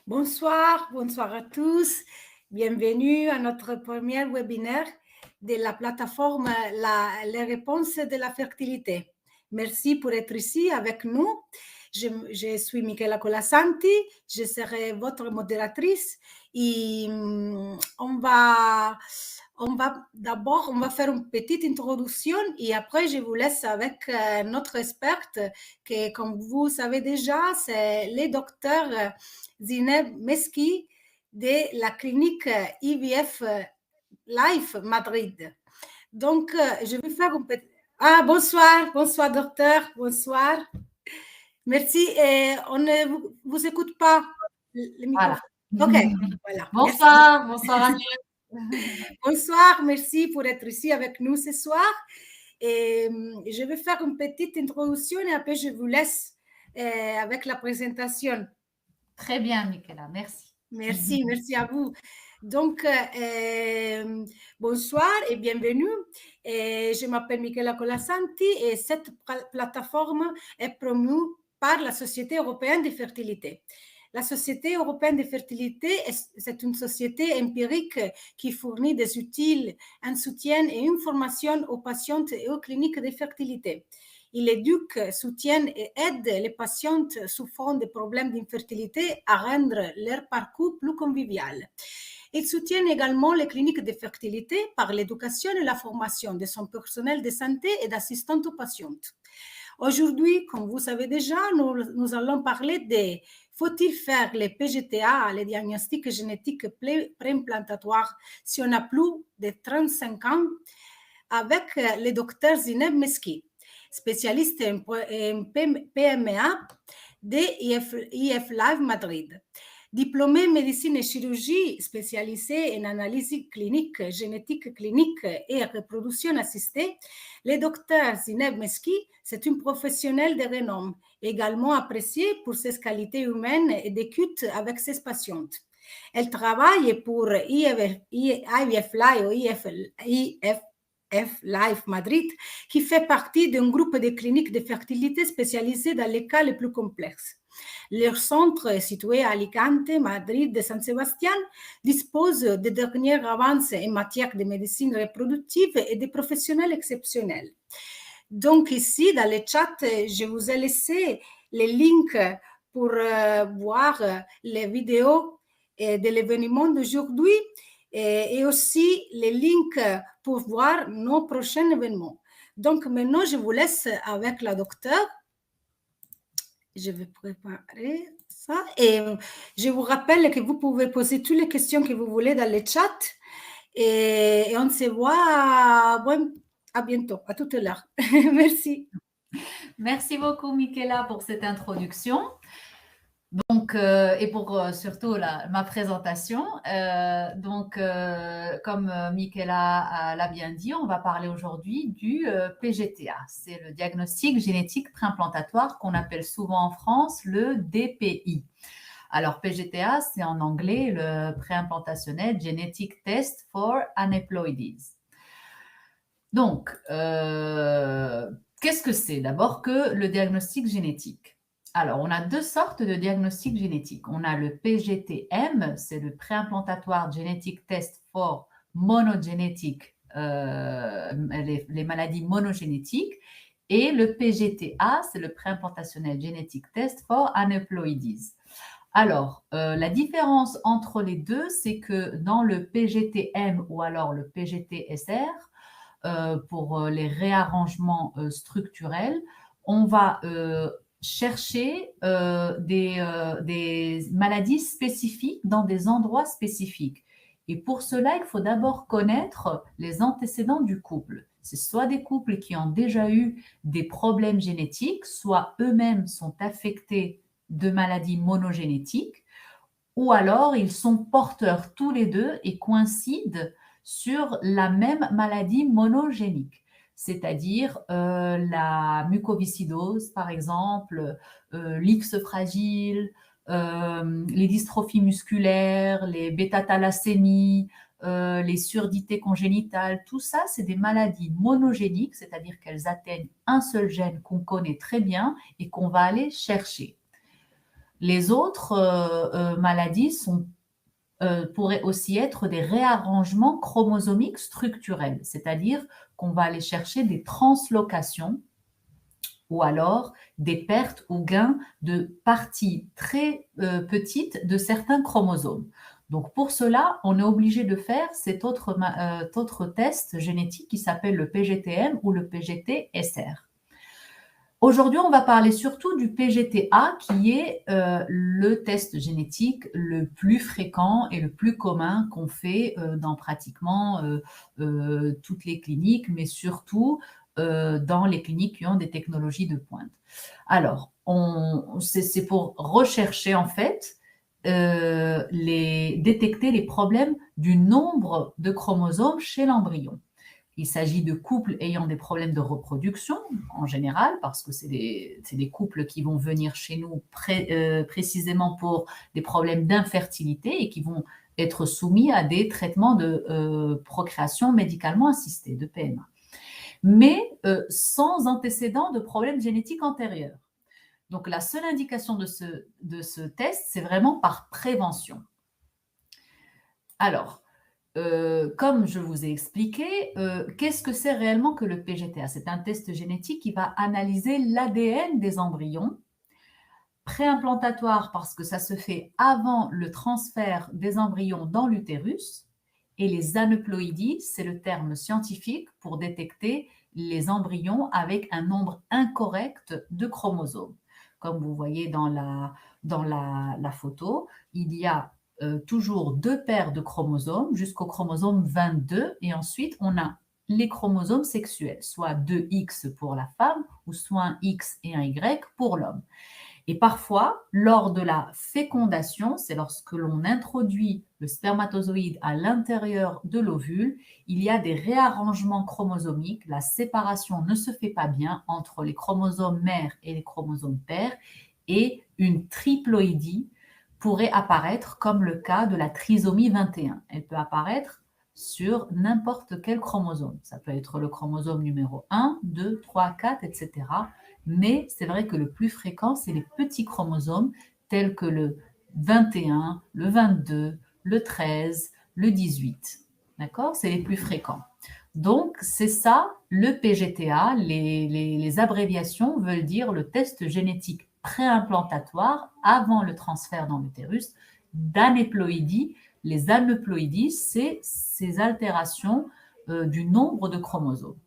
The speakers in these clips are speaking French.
Bonsoir, bonsoir à tous. Bienvenue à notre premier webinaire de la plateforme Les réponses de la fertilité. Merci pour être ici avec nous. Je suis Michela Colasanti, je serai votre modératrice et on va faire une petite introduction et après je vous laisse avec notre experte que, comme vous savez déjà, c'est le docteur Zineb Meski de la clinique IVF Life Madrid. Donc, je vais faire un petit... Ah, bonsoir docteur, bonsoir. Merci, on ne vous écoute pas le microphone. Voilà. Ok, voilà. Bonsoir, bonsoir à tous. Bonsoir, merci pour être ici avec nous ce soir. Et je vais faire une petite introduction et après je vous laisse avec la présentation. Très bien, Michela, merci. Merci à vous. Donc, bonsoir et bienvenue. Je m'appelle Michela Colasanti et cette plateforme est promue par la Société européenne de fertilité. La Société européenne de fertilité, c'est une société empirique qui fournit des outils, un soutien et une formation aux patientes et aux cliniques de fertilité. Il éduque, soutient et aide les patientes souffrant de problèmes d'infertilité à rendre leur parcours plus convivial. Il soutient également les cliniques de fertilité par l'éducation et la formation de son personnel de santé et d'assistants aux patientes. Aujourd'hui, comme vous savez déjà, nous allons parler de faut-il faire les PGTA, les diagnostics génétiques préimplantatoires, si on a plus de 35 ans, avec le docteur Zineb Meski, spécialiste en PMA de IF Live Madrid. Diplômé en médecine et chirurgie spécialisée en analyse clinique, génétique clinique et reproduction assistée, le docteur Zineb Meski, c'est une professionnelle de renom, également appréciée pour ses qualités humaines et d'écoute avec ses patientes. Elle travaille pour IVF Live ou IF Life Madrid, qui fait partie d'un groupe de cliniques de fertilité spécialisées dans les cas les plus complexes. Leur centre, situé à Alicante, Madrid et San Sebastián, dispose des dernières avancées en matière de médecine reproductive et de professionnels exceptionnels. Donc ici, dans le chat, je vous ai laissé les links pour voir les vidéos de l'événement d'aujourd'hui et aussi les links pour voir nos prochains événements. Donc maintenant, je vous laisse avec la docteure. Je vais préparer ça. Et je vous rappelle que vous pouvez poser toutes les questions que vous voulez dans le chat. Et on se voit à bientôt, à tout à l'heure. Merci. Merci beaucoup, Michela, pour cette introduction. Donc, et pour surtout ma présentation. Comme Michela l'a bien dit, on va parler aujourd'hui du PGTA. C'est le diagnostic génétique préimplantatoire qu'on appelle souvent en France le DPI. Alors, PGTA, c'est en anglais le Préimplantationnel Genetic Test for Aneuploidies. Donc, qu'est-ce que c'est d'abord que le diagnostic génétique? Alors, on a deux sortes de diagnostics génétiques. On a le PGTM, c'est le Préimplantatoire Genetic Test for Monogenetic, les maladies monogénétiques. Et le PGTA, c'est le Préimplantational Genetic Test for Aneuploidies. Alors, la différence entre les deux, c'est que dans le PGTM ou alors le PGTSR, pour les réarrangements structurels, on va chercher des maladies spécifiques dans des endroits spécifiques. Et pour cela, il faut d'abord connaître les antécédents du couple. C'est soit des couples qui ont déjà eu des problèmes génétiques, soit eux-mêmes sont affectés de maladies monogénétiques, ou alors ils sont porteurs tous les deux et coïncident sur la même maladie monogénique, c'est-à-dire la mucoviscidose, par exemple, l'X fragile, les dystrophies musculaires, les bêta-thalassémies, les surdités congénitales, tout ça, c'est des maladies monogéniques, c'est-à-dire qu'elles atteignent un seul gène qu'on connaît très bien et qu'on va aller chercher. Les autres maladies pourraient aussi être des réarrangements chromosomiques structurels, c'est-à-dire qu'on va aller chercher des translocations ou alors des pertes ou gains de parties très petites de certains chromosomes. Donc pour cela, on est obligé de faire cet autre test génétique qui s'appelle le PGTM ou le PGT-SR. Aujourd'hui, on va parler surtout du PGTA qui est le test génétique le plus fréquent et le plus commun qu'on fait dans pratiquement toutes les cliniques, mais surtout dans les cliniques qui ont des technologies de pointe. Alors, c'est pour rechercher en fait détecter les problèmes du nombre de chromosomes chez l'embryon. Il s'agit de couples ayant des problèmes de reproduction en général, parce que c'est des couples qui vont venir chez nous précisément pour des problèmes d'infertilité et qui vont être soumis à des traitements de procréation médicalement assistée, de PMA. Mais sans antécédent de problèmes génétiques antérieurs. Donc la seule indication de ce test, c'est vraiment par prévention. Alors, comme je vous ai expliqué, qu'est-ce que c'est réellement que le PGTA? C'est un test génétique qui va analyser l'ADN des embryons, préimplantatoire parce que ça se fait avant le transfert des embryons dans l'utérus, et les aneuploïdies, c'est le terme scientifique pour détecter les embryons avec un nombre incorrect de chromosomes. Comme vous voyez dans la photo, il y a toujours 2 paires de chromosomes jusqu'au chromosome 22 et ensuite on a les chromosomes sexuels, soit 2X pour la femme ou soit un X et un Y pour l'homme. Et parfois, lors de la fécondation, c'est lorsque l'on introduit le spermatozoïde à l'intérieur de l'ovule, il y a des réarrangements chromosomiques, la séparation ne se fait pas bien entre les chromosomes mères et les chromosomes pères, et une triploïdie pourrait apparaître comme le cas de la trisomie 21. Elle peut apparaître sur n'importe quel chromosome. Ça peut être le chromosome numéro 1, 2, 3, 4, etc. Mais c'est vrai que le plus fréquent, c'est les petits chromosomes tels que le 21, le 22, le 13, le 18. D'accord? C'est les plus fréquents. Donc, c'est ça, le PGTA. Les abréviations veulent dire le test génétique préimplantatoire avant le transfert dans l'utérus d'aneuploïdie. Les aneuploïdies, c'est ces altérations du nombre de chromosomes.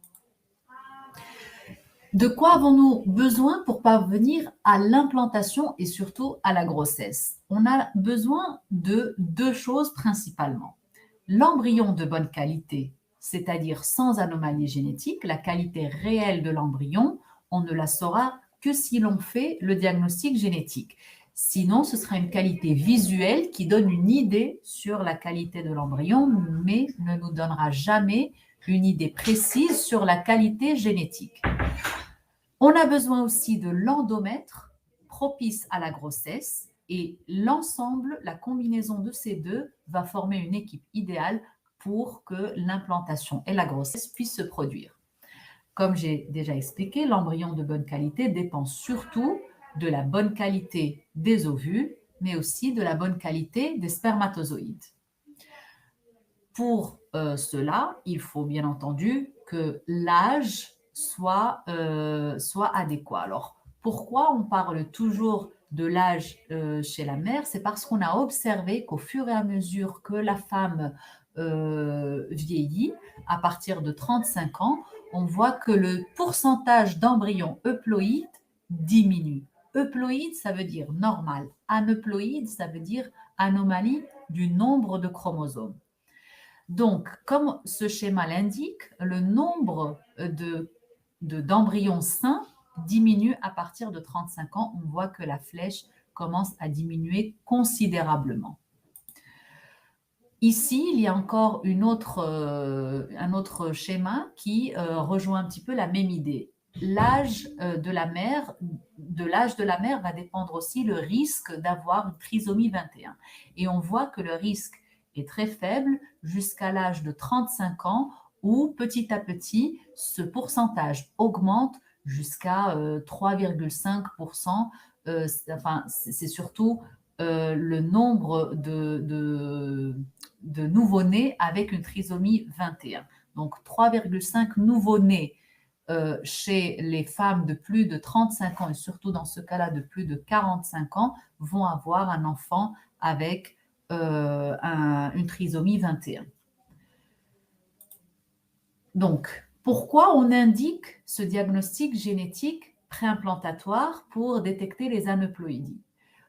De quoi avons-nous besoin pour parvenir à l'implantation et surtout à la grossesse? On a besoin de 2 choses principalement. L'embryon de bonne qualité, c'est-à-dire sans anomalie génétique, la qualité réelle de l'embryon, on ne la saura que si l'on fait le diagnostic génétique. Sinon, ce sera une qualité visuelle qui donne une idée sur la qualité de l'embryon, mais ne nous donnera jamais une idée précise sur la qualité génétique. On a besoin aussi de l'endomètre propice à la grossesse et l'ensemble, la combinaison de ces deux va former une équipe idéale pour que l'implantation et la grossesse puissent se produire. Comme j'ai déjà expliqué, l'embryon de bonne qualité dépend surtout de la bonne qualité des ovules, mais aussi de la bonne qualité des spermatozoïdes. Pour cela, il faut bien entendu que l'âge soit adéquat. Alors, pourquoi on parle toujours de l'âge chez la mère? C'est parce qu'on a observé qu'au fur et à mesure que la femme vieillit, à partir de 35 ans, on voit que le pourcentage d'embryons euploïdes diminue. Euploïde, ça veut dire normal. Aneuploïde, ça veut dire anomalie du nombre de chromosomes. Donc, comme ce schéma l'indique, le nombre d'embryons sains diminue à partir de 35 ans. On voit que la flèche commence à diminuer considérablement. Ici, il y a encore un autre schéma qui rejoint un petit peu la même idée. L'âge de la mère va dépendre aussi le risque d'avoir une trisomie 21. Et on voit que le risque est très faible jusqu'à l'âge de 35 ans où petit à petit, ce pourcentage augmente jusqu'à 3,5% c'est surtout le nombre de nouveau-nés avec une trisomie 21. Donc 3,5 nouveau-nés chez les femmes de plus de 35 ans, et surtout dans ce cas-là de plus de 45 ans, vont avoir un enfant avec une trisomie 21. Donc, pourquoi on indique ce diagnostic génétique préimplantatoire pour détecter les aneuploïdies?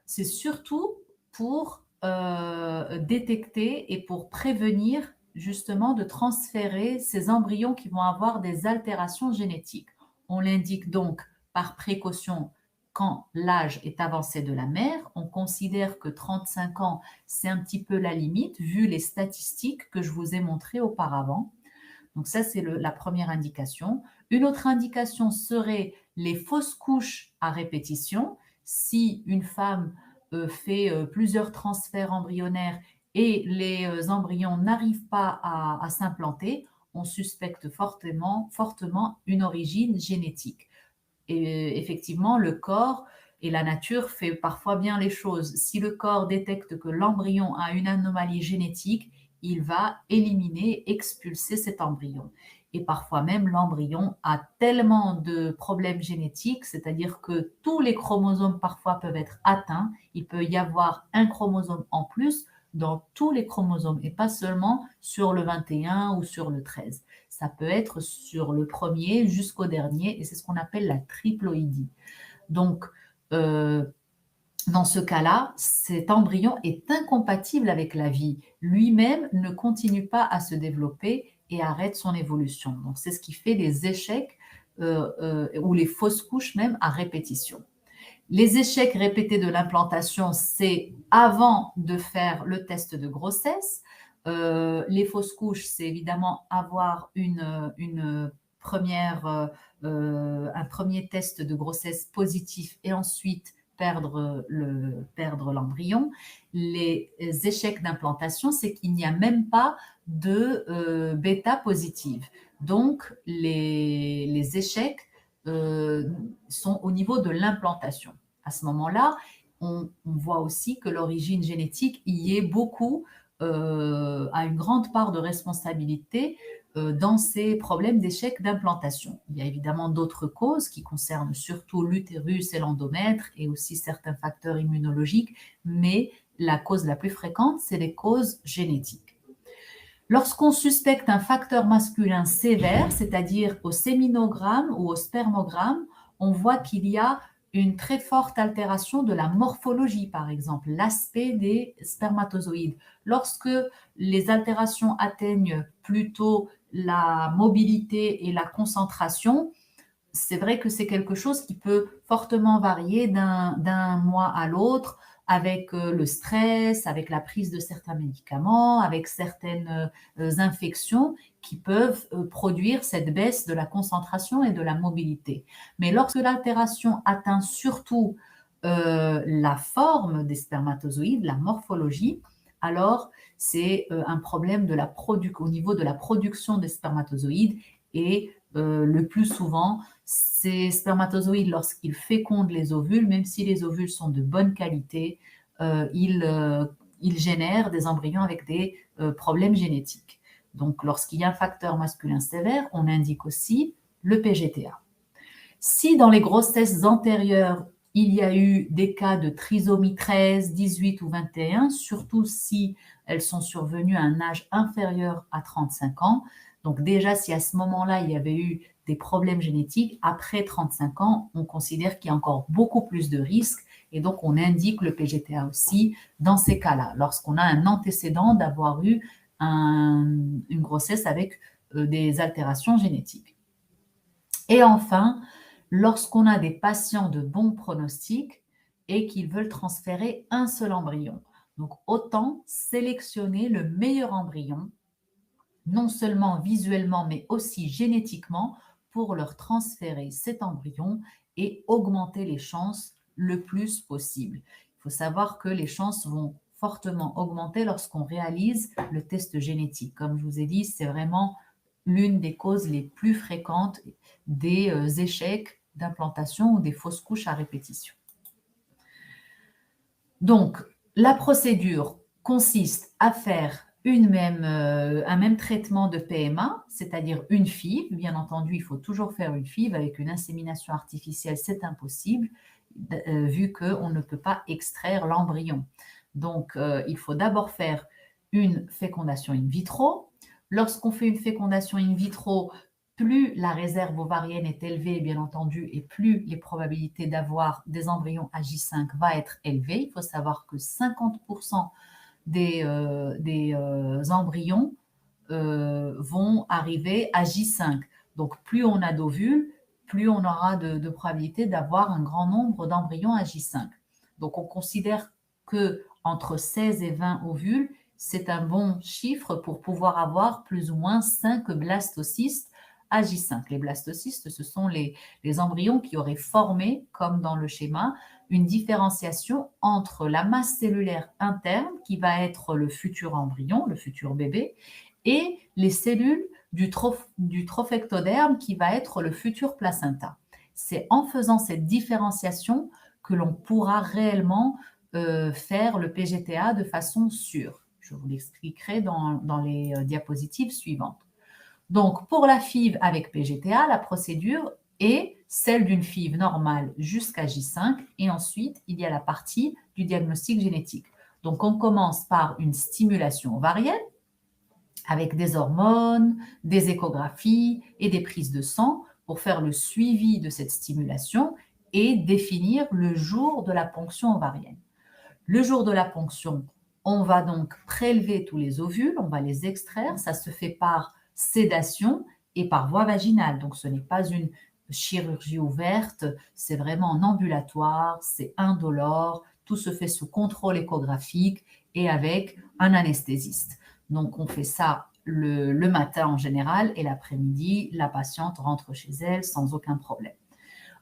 C'est surtout pour détecter et pour prévenir justement de transférer ces embryons qui vont avoir des altérations génétiques. On l'indique donc par précaution quand l'âge est avancé de la mère. On considère que 35 ans, c'est un petit peu la limite vu les statistiques que je vous ai montrées auparavant. Donc ça, c'est la première indication. Une autre indication serait les fausses couches à répétition. Si une femme fait plusieurs transferts embryonnaires et les embryons n'arrivent pas à s'implanter, on suspecte fortement une origine génétique. Et effectivement, le corps et la nature fait parfois bien les choses. Si le corps détecte que l'embryon a une anomalie génétique, il va éliminer, expulser cet embryon. Et parfois même, l'embryon a tellement de problèmes génétiques, c'est-à-dire que tous les chromosomes parfois peuvent être atteints. Il peut y avoir un chromosome en plus dans tous les chromosomes et pas seulement sur le 21 ou sur le 13. Ça peut être sur le premier jusqu'au dernier et c'est ce qu'on appelle la triploïdie. Donc, dans ce cas-là, cet embryon est incompatible avec la vie. Lui-même ne continue pas à se développer et arrête son évolution. Donc, c'est ce qui fait les échecs ou les fausses couches même à répétition. Les échecs répétés de l'implantation, c'est avant de faire le test de grossesse. Les fausses couches, c'est évidemment avoir un premier test de grossesse positif et ensuite perdre l'embryon. Les échecs d'implantation, c'est qu'il n'y a même pas de bêta positive. Donc, les échecs sont au niveau de l'implantation. À ce moment-là, on voit aussi que l'origine génétique y est beaucoup, a une grande part de responsabilité dans ces problèmes d'échec d'implantation. Il y a évidemment d'autres causes qui concernent surtout l'utérus et l'endomètre et aussi certains facteurs immunologiques, mais la cause la plus fréquente, c'est les causes génétiques. Lorsqu'on suspecte un facteur masculin sévère, c'est-à-dire au séminogramme ou au spermogramme, on voit qu'il y a une très forte altération de la morphologie, par exemple, l'aspect des spermatozoïdes. Lorsque les altérations atteignent plutôt la mobilité et la concentration, c'est vrai que c'est quelque chose qui peut fortement varier d'un mois à l'autre avec le stress, avec la prise de certains médicaments, avec certaines infections qui peuvent produire cette baisse de la concentration et de la mobilité. Mais lorsque l'altération atteint surtout la forme des spermatozoïdes, la morphologie, alors c'est un problème au niveau de la production des spermatozoïdes et le plus souvent, ces spermatozoïdes, lorsqu'ils fécondent les ovules, même si les ovules sont de bonne qualité, ils génèrent des embryons avec des problèmes génétiques. Donc, lorsqu'il y a un facteur masculin sévère, on indique aussi le PGTA. Si dans les grossesses antérieures, il y a eu des cas de trisomie 13, 18 ou 21, surtout si elles sont survenues à un âge inférieur à 35 ans, donc déjà, si à ce moment-là, il y avait eu des problèmes génétiques, après 35 ans, on considère qu'il y a encore beaucoup plus de risques et donc on indique le PGTA aussi dans ces cas-là, lorsqu'on a un antécédent d'avoir eu une grossesse avec des altérations génétiques. Et enfin, lorsqu'on a des patients de bon pronostic et qu'ils veulent transférer un seul embryon. Donc, autant sélectionner le meilleur embryon non seulement visuellement, mais aussi génétiquement, pour leur transférer cet embryon et augmenter les chances le plus possible. Il faut savoir que les chances vont fortement augmenter lorsqu'on réalise le test génétique. Comme je vous ai dit, c'est vraiment l'une des causes les plus fréquentes des échecs d'implantation ou des fausses couches à répétition. Donc, la procédure consiste à faire un même traitement de PMA, c'est-à-dire une FIV. Bien entendu, il faut toujours faire une FIV. Avec une insémination artificielle, c'est impossible, vu qu'on ne peut pas extraire l'embryon. Donc, il faut d'abord faire une fécondation in vitro. Lorsqu'on fait une fécondation in vitro, plus la réserve ovarienne est élevée, bien entendu, et plus les probabilités d'avoir des embryons à J5 va être élevée. Il faut savoir que 50% des embryons vont arriver à J5. Donc, plus on a d'ovules, plus on aura de probabilité d'avoir un grand nombre d'embryons à J5. Donc, on considère que entre 16 et 20 ovules, c'est un bon chiffre pour pouvoir avoir plus ou moins 5 blastocystes à J5. Les blastocystes, ce sont les embryons qui auraient formé, comme dans le schéma, une différenciation entre la masse cellulaire interne, qui va être le futur embryon, le futur bébé, et les cellules du trophectoderme, qui va être le futur placenta. C'est en faisant cette différenciation que l'on pourra réellement faire le PGTA de façon sûre. Je vous l'expliquerai dans les diapositives suivantes. Donc, pour la FIV avec PGTA, la procédure est celle d'une FIV normale jusqu'à J5, et ensuite, il y a la partie du diagnostic génétique. Donc, on commence par une stimulation ovarienne avec des hormones, des échographies et des prises de sang pour faire le suivi de cette stimulation et définir le jour de la ponction ovarienne. Le jour de la ponction, on va donc prélever tous les ovules, on va les extraire. Ça se fait par sédation et par voie vaginale. Donc, ce n'est pas une chirurgie ouverte, c'est vraiment en ambulatoire, c'est indolore, tout se fait sous contrôle échographique et avec un anesthésiste. Donc, on fait ça le matin en général, et l'après-midi, la patiente rentre chez elle sans aucun problème.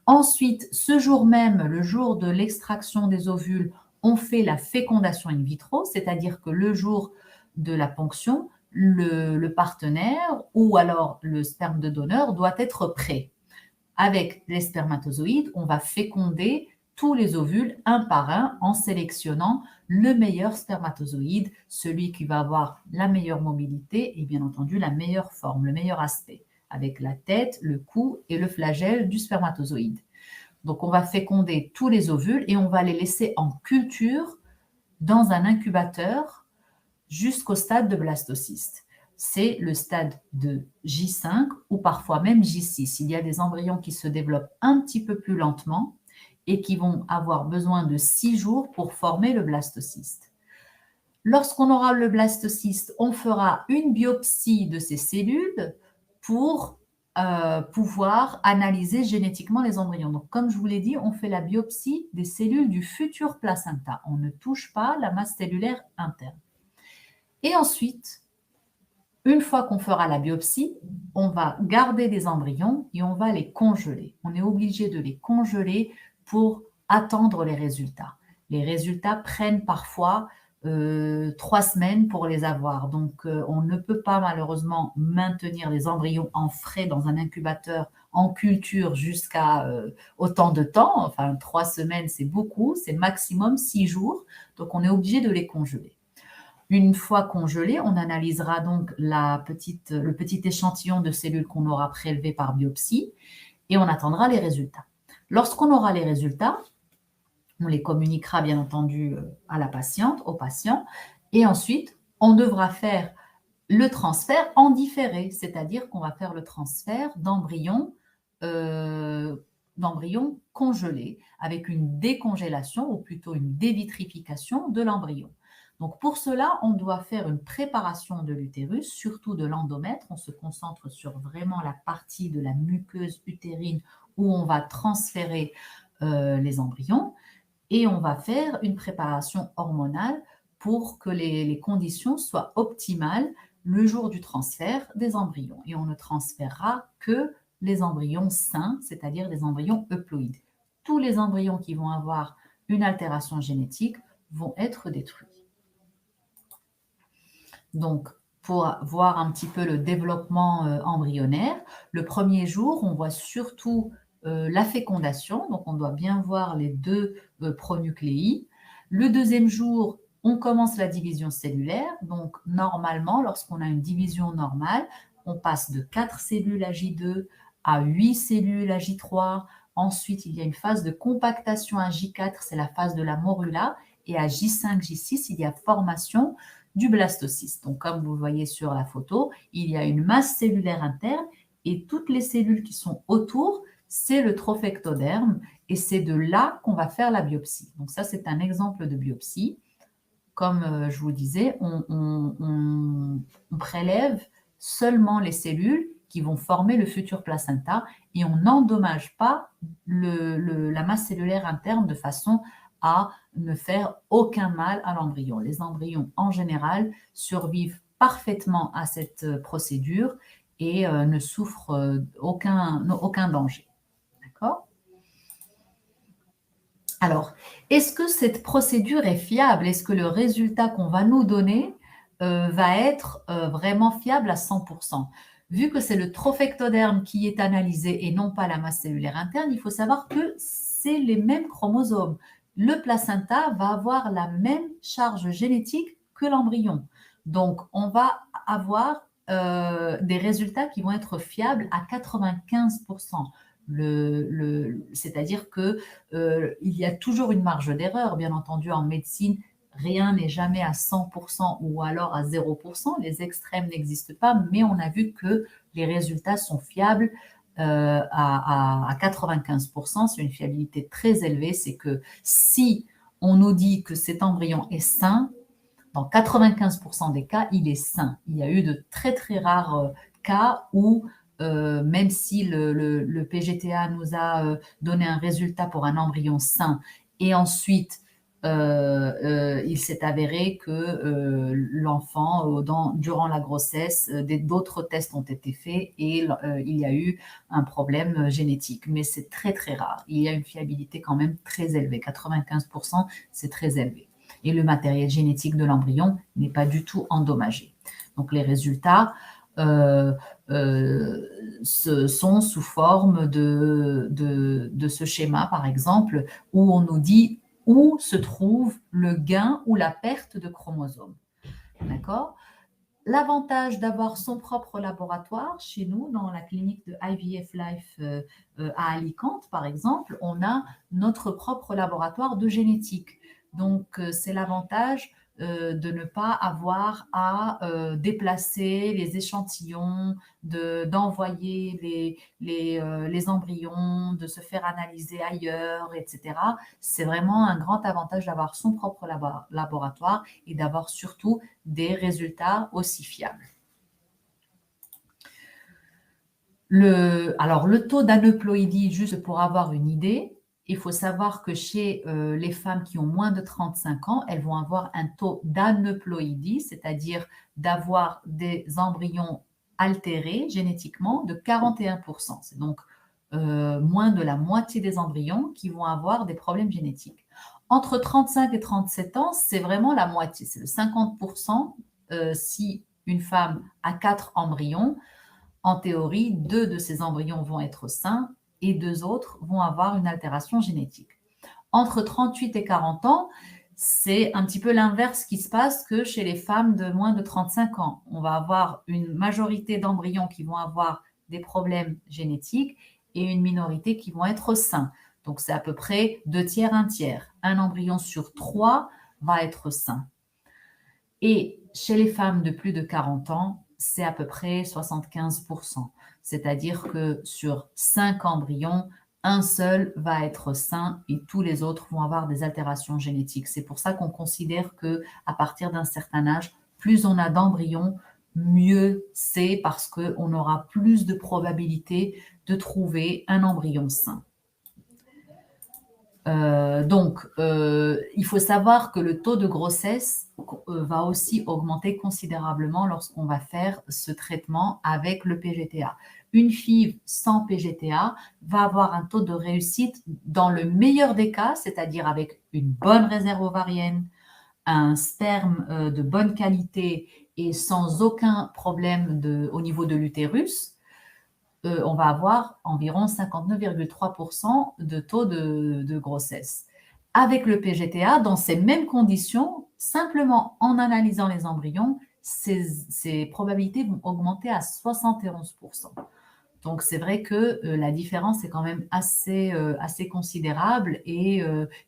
Ensuite, ce jour même, le jour de l'extraction des ovules, on fait la fécondation in vitro, c'est-à-dire que le jour de la ponction, le partenaire ou alors le sperme de donneur doit être prêt. Avec les spermatozoïdes, on va féconder tous les ovules un par un en sélectionnant le meilleur spermatozoïde, celui qui va avoir la meilleure mobilité et bien entendu la meilleure forme, le meilleur aspect, avec la tête, le cou et le flagelle du spermatozoïde. Donc, on va féconder tous les ovules et on va les laisser en culture dans un incubateur jusqu'au stade de blastocyste. C'est le stade de J5 ou parfois même J6. Il y a des embryons qui se développent un petit peu plus lentement et qui vont avoir besoin de 6 jours pour former le blastocyste. Lorsqu'on aura le blastocyste, on fera une biopsie de ces cellules pour pouvoir analyser génétiquement les embryons. Donc, comme je vous l'ai dit, on fait la biopsie des cellules du futur placenta. On ne touche pas la masse cellulaire interne. Et ensuite, une fois qu'on fera la biopsie, on va garder les embryons et on va les congeler. On est obligé de les congeler pour attendre les résultats. Les résultats prennent parfois 3 semaines pour les avoir. Donc, on ne peut pas malheureusement maintenir les embryons en frais dans un incubateur en culture jusqu'à autant de temps. Enfin, 3 semaines, c'est beaucoup. C'est maximum 6 jours. Donc, on est obligé de les congeler. Une fois congelés, on analysera donc le petit échantillon de cellules qu'on aura prélevé par biopsie et on attendra les résultats. Lorsqu'on aura les résultats, on les communiquera bien entendu à la patiente, au patient, et ensuite, on devra faire le transfert en différé, c'est-à-dire qu'on va faire le transfert d'embryons congelés avec une décongélation ou plutôt une dévitrification de l'embryon. Donc pour cela, on doit faire une préparation de l'utérus, surtout de l'endomètre. On se concentre sur vraiment la partie de la muqueuse utérine où on va transférer les embryons. Et on va faire une préparation hormonale pour que les conditions soient optimales le jour du transfert des embryons. Et on ne transférera que les embryons sains, c'est-à-dire les embryons euploïdes. Tous les embryons qui vont avoir une altération génétique vont être détruits. Donc, pour voir un petit peu le développement embryonnaire, le premier jour, on voit surtout la fécondation. Donc, on doit bien voir les 2 pronucléi. Le deuxième jour, on commence la division cellulaire. Donc, normalement, lorsqu'on a une division normale, on passe de 4 cellules à J2 à 8 cellules à J3. Ensuite, il y a une phase de compactation à J4, c'est la phase de la morula. Et à J5, J6, il y a formation du blastocyste. Donc, comme vous voyez sur la photo, il y a une masse cellulaire interne et toutes les cellules qui sont autour, c'est le trophectoderme et c'est de là qu'on va faire la biopsie. Donc, ça, c'est un exemple de biopsie. Comme je vous disais, on prélève seulement les cellules qui vont former le futur placenta et on n'endommage pas la masse cellulaire interne de façon à ne faire aucun mal à l'embryon. Les embryons, en général, survivent parfaitement à cette procédure et ne souffrent aucun danger. D'accord ? Alors, est-ce que cette procédure est fiable? Est-ce que le résultat qu'on va nous donner va être vraiment fiable à 100%? Vu que c'est le trophectoderme qui est analysé et non pas la masse cellulaire interne, il faut savoir que c'est les mêmes chromosomes. Le placenta va avoir la même charge génétique que l'embryon. Donc, on va avoir des résultats qui vont être fiables à 95%. C'est-à-dire que il y a toujours une marge d'erreur, bien entendu, en médecine. Rien n'est jamais à 100% ou alors à 0%. Les extrêmes n'existent pas, mais on a vu que les résultats sont fiables à 95%. C'est une fiabilité très élevée. C'est que si on nous dit que cet embryon est sain, dans 95% des cas, il est sain. Il y a eu de très, très rares cas où même si le PGTA nous a donné un résultat pour un embryon sain et ensuite il s'est avéré que l'enfant, durant la grossesse, d'autres tests ont été faits et il y a eu un problème génétique. Mais c'est très très rare. Il y a une fiabilité quand même très élevée. 95%, c'est très élevé. Et le matériel génétique de l'embryon n'est pas du tout endommagé. Donc les résultats sont sous forme de ce schéma, par exemple, où on nous dit où se trouve le gain ou la perte de chromosomes. D'accord ? L'avantage d'avoir son propre laboratoire, chez nous, dans la clinique de IVF Life à Alicante, par exemple, on a notre propre laboratoire de génétique. Donc, c'est l'avantage de ne pas avoir à déplacer les échantillons, d'envoyer les embryons, de se faire analyser ailleurs, etc. C'est vraiment un grand avantage d'avoir son propre laboratoire et d'avoir surtout des résultats aussi fiables. Alors, le taux d'aneuploïdie, juste pour avoir une idée, il faut savoir que chez les femmes qui ont moins de 35 ans, elles vont avoir un taux d'aneuploïdie, c'est-à-dire d'avoir des embryons altérés génétiquement de 41%. C'est donc moins de la moitié des embryons qui vont avoir des problèmes génétiques. Entre 35 et 37 ans, c'est vraiment la moitié, c'est le 50%. Si une femme a 4 embryons, en théorie, 2 de ces embryons vont être sains et 2 autres vont avoir une altération génétique. Entre 38 et 40 ans, c'est un petit peu l'inverse qui se passe que chez les femmes de moins de 35 ans. On va avoir une majorité d'embryons qui vont avoir des problèmes génétiques et une minorité qui vont être sains. Donc, c'est à peu près 2 tiers, 1 tiers. Un embryon sur 3 va être sain. Et chez les femmes de plus de 40 ans, c'est à peu près 75%. C'est-à-dire que sur 5 embryons, un seul va être sain et tous les autres vont avoir des altérations génétiques. C'est pour ça qu'on considère qu'à partir d'un certain âge, plus on a d'embryons, mieux c'est parce qu'on aura plus de probabilité de trouver un embryon sain. Il faut savoir que le taux de grossesse va aussi augmenter considérablement lorsqu'on va faire ce traitement avec le PGTA. Une FIV sans PGTA va avoir un taux de réussite dans le meilleur des cas, c'est-à-dire avec une bonne réserve ovarienne, un sperme de bonne qualité et sans aucun problème au niveau de l'utérus. On va avoir environ 59,3% de taux de grossesse. avec le PGTA, dans ces mêmes conditions, simplement en analysant les embryons, ces probabilités vont augmenter à 71%. Donc, c'est vrai que la différence est quand même assez considérable et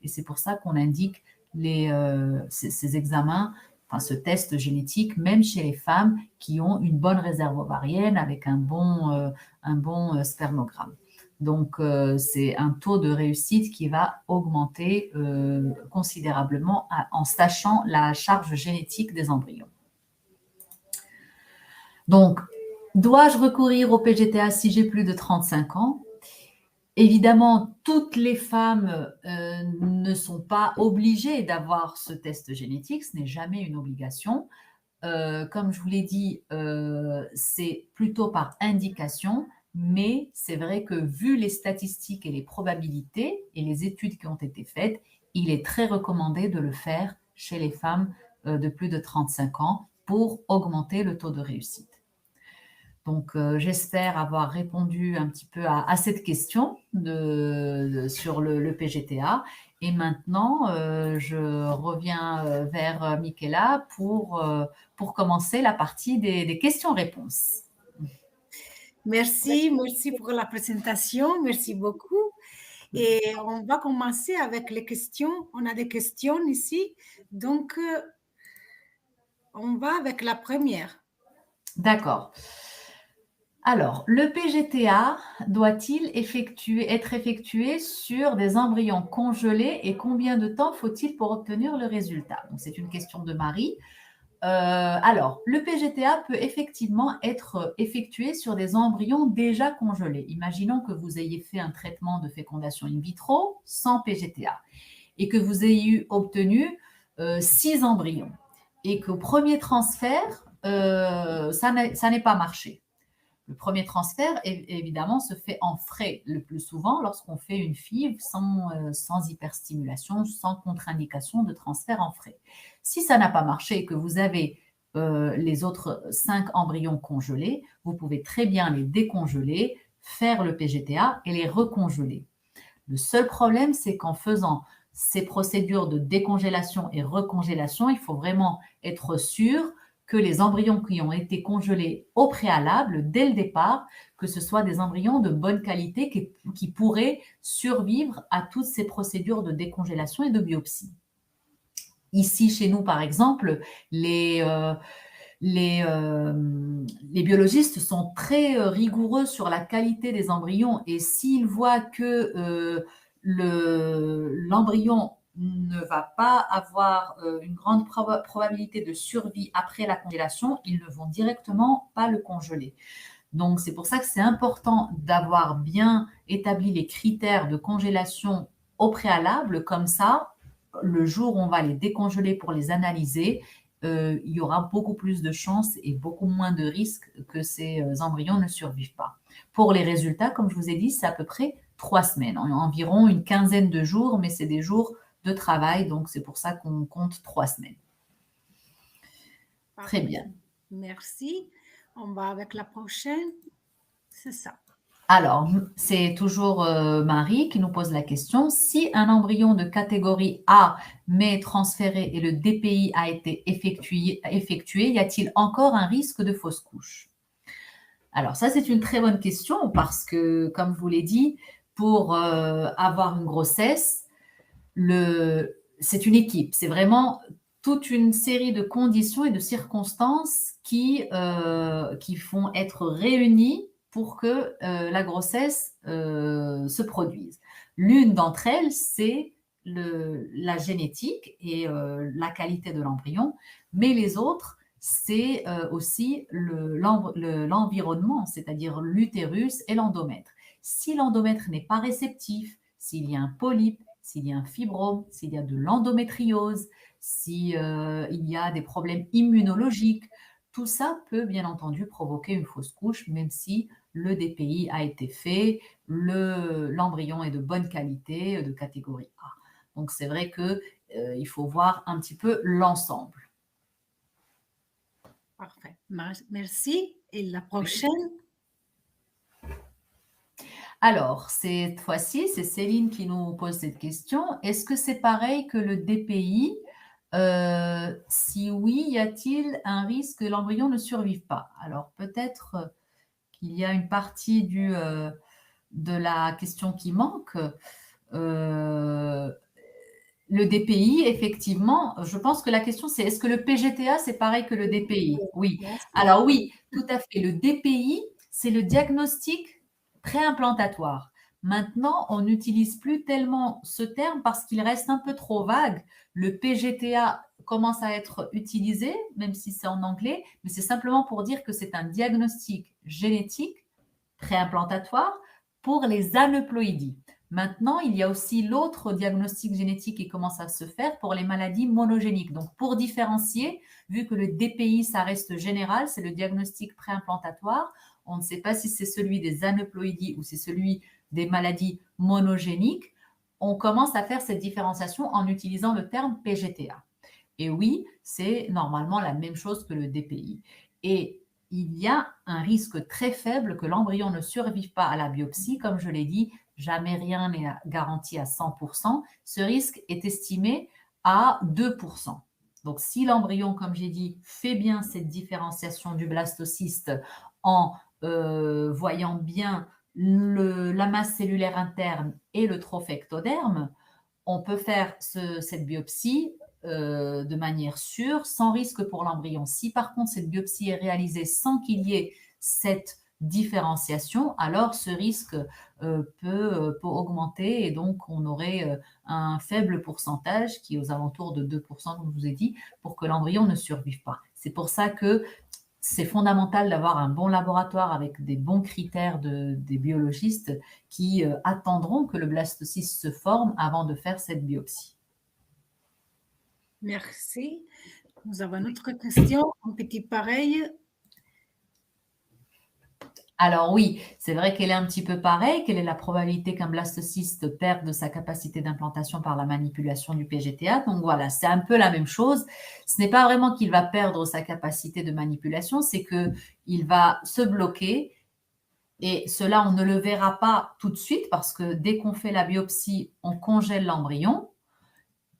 c'est pour ça qu'on indique ces examens, enfin ce test génétique, même chez les femmes qui ont une bonne réserve ovarienne avec un bon spermogramme. Donc, c'est un taux de réussite qui va augmenter considérablement en sachant la charge génétique des embryons. Donc, dois-je recourir au PGTA si j'ai plus de 35 ans? Évidemment, toutes les femmes ne sont pas obligées d'avoir ce test génétique, ce n'est jamais une obligation. Comme je vous l'ai dit, c'est plutôt par indication, mais c'est vrai que vu les statistiques et les probabilités et les études qui ont été faites, il est très recommandé de le faire chez les femmes de plus de 35 ans pour augmenter le taux de réussite. Donc, j'espère avoir répondu un petit peu à cette question sur le PGTA. Et maintenant, je reviens vers Michaela pour commencer la partie des questions-réponses. Merci pour la présentation, merci beaucoup. Et on va commencer avec les questions. On a des questions ici, donc on va avec la première. D'accord. Alors, le PGTA doit-il être effectué sur des embryons congelés et combien de temps faut-il pour obtenir le résultat? Donc, c'est une question de Marie. Alors, le PGTA peut effectivement être effectué sur des embryons déjà congelés. Imaginons que vous ayez fait un traitement de fécondation in vitro sans PGTA et que vous ayez obtenu 6 embryons et qu'au premier transfert, ça n'ait pas marché. Le premier transfert, évidemment, se fait en frais le plus souvent lorsqu'on fait une FIV sans hyperstimulation, sans contre-indication de transfert en frais. Si ça n'a pas marché et que vous avez les autres 5 embryons congelés, vous pouvez très bien les décongeler, faire le PGTA et les recongeler. Le seul problème, c'est qu'en faisant ces procédures de décongélation et recongélation, il faut vraiment être sûr que les embryons qui ont été congelés au préalable, dès le départ, que ce soit des embryons de bonne qualité qui pourraient survivre à toutes ces procédures de décongélation et de biopsie. Ici, chez nous, par exemple, les biologistes sont très rigoureux sur la qualité des embryons et s'ils voient que l'embryon ne va pas avoir une grande probabilité de survie après la congélation, ils ne vont directement pas le congeler. Donc, c'est pour ça que c'est important d'avoir bien établi les critères de congélation au préalable. Comme ça, le jour où on va les décongeler pour les analyser, il y aura beaucoup plus de chances et beaucoup moins de risques que ces embryons ne survivent pas. Pour les résultats, comme je vous ai dit, c'est à peu près 3 semaines, environ une quinzaine de jours, mais c'est des jours de travail, donc c'est pour ça qu'on compte 3 semaines. Très bien. Merci. On va avec la prochaine. C'est ça. Alors, c'est toujours Marie qui nous pose la question. Si un embryon de catégorie A mais transféré et le DPI a été effectué, y a-t-il encore un risque de fausse couche? Alors, ça, c'est une très bonne question parce que, comme je vous l'ai dit, pour avoir une grossesse, c'est une équipe. C'est vraiment toute une série de conditions et de circonstances qui font être réunies pour que la grossesse se produise. L'une d'entre elles, c'est la génétique et la qualité de l'embryon, mais les autres, c'est aussi l'environnement, c'est-à-dire l'utérus et l'endomètre. Si l'endomètre n'est pas réceptif, s'il y a un polype, s'il y a un fibrome, s'il y a de l'endométriose, s'il y a des problèmes immunologiques, tout ça peut bien entendu provoquer une fausse couche, même si le DPI a été fait, l'embryon est de bonne qualité, de catégorie A. Donc c'est vrai qu'il faut voir un petit peu l'ensemble. Parfait. Merci. Et la prochaine? Alors, cette fois-ci, c'est Céline qui nous pose cette question. Est-ce que c'est pareil que le DPI? Si oui, y a-t-il un risque que l'embryon ne survive pas? Alors, peut-être qu'il y a une partie de la question qui manque. Le DPI, effectivement, je pense que la question c'est est-ce que le PGTA c'est pareil que le DPI? Oui. Merci. Alors oui, tout à fait. Le DPI, c'est le diagnostic préimplantatoire. Maintenant, on n'utilise plus tellement ce terme parce qu'il reste un peu trop vague. Le PGTA commence à être utilisé, même si c'est en anglais, mais c'est simplement pour dire que c'est un diagnostic génétique préimplantatoire pour les aneuploïdies. Maintenant, il y a aussi l'autre diagnostic génétique qui commence à se faire pour les maladies monogéniques. Donc, pour différencier, vu que le DPI, ça reste général, c'est le diagnostic préimplantatoire, on ne sait pas si c'est celui des aneuploïdies ou c'est celui des maladies monogéniques. On commence à faire cette différenciation en utilisant le terme PGTA. Et oui, c'est normalement la même chose que le DPI. Et il y a un risque très faible que l'embryon ne survive pas à la biopsie. Comme je l'ai dit, jamais rien n'est garanti à 100%. Ce risque est estimé à 2%. Donc, si l'embryon, comme j'ai dit, fait bien cette différenciation du blastocyste en voyant bien la masse cellulaire interne et le trophectoderme, on peut faire cette biopsie de manière sûre, sans risque pour l'embryon. Si par contre cette biopsie est réalisée sans qu'il y ait cette différenciation, alors ce risque peut augmenter et donc on aurait un faible pourcentage qui est aux alentours de 2%, comme je vous ai dit, pour que l'embryon ne survive pas. C'est pour ça que c'est fondamental d'avoir un bon laboratoire avec des bons critères des biologistes qui attendront que le blastocyste se forme avant de faire cette biopsie. Merci. Nous avons une autre question, un petit pareil. Alors oui, c'est vrai qu'elle est un petit peu pareille. Quelle est la probabilité qu'un blastocyste perde de sa capacité d'implantation par la manipulation du PGTA? Donc voilà, c'est un peu la même chose. Ce n'est pas vraiment qu'il va perdre sa capacité de manipulation, c'est qu'il va se bloquer. Et cela, on ne le verra pas tout de suite parce que dès qu'on fait la biopsie, on congèle l'embryon.